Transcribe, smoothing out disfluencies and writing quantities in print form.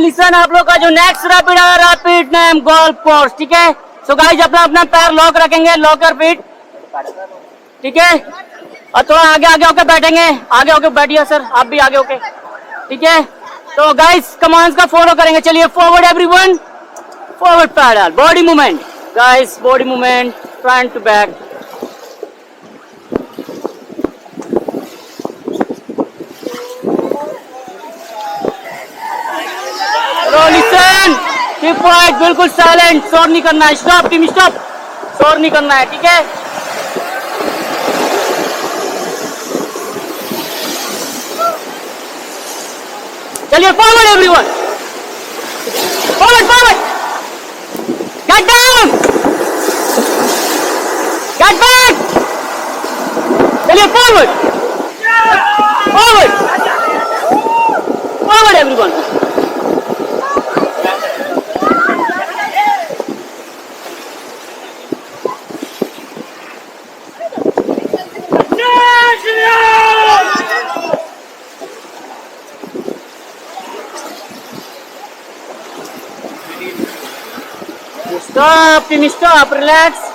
Listen आप लोग का जो नेक्स्ट रैपिड है रैपिड नेम गोल्फ कोर्स, ठीक है। सो गाइस अपना अपना पैर लॉक रखेंगे, लॉकर फीट, ठीक है। और थोड़ा आगे आगे होके बैठेंगे, आगे होके बैठिए सर, आप भी आगे होके, ठीक है। तो गाइस कमांड्स का फॉलो करेंगे, चलिए forward everyone, forward paddle, body movement guys, body movement front to back. Listen keep quiet, बिल्कुल साइलेंट, शोर नहीं करना है, स्टॉप टीम स्टॉप, शोर नहीं करना है, ठीक है। चलिए forward everyone, forward forward, get down, get back, चलिए forward forward forward everyone. Stop, team, stop, relax.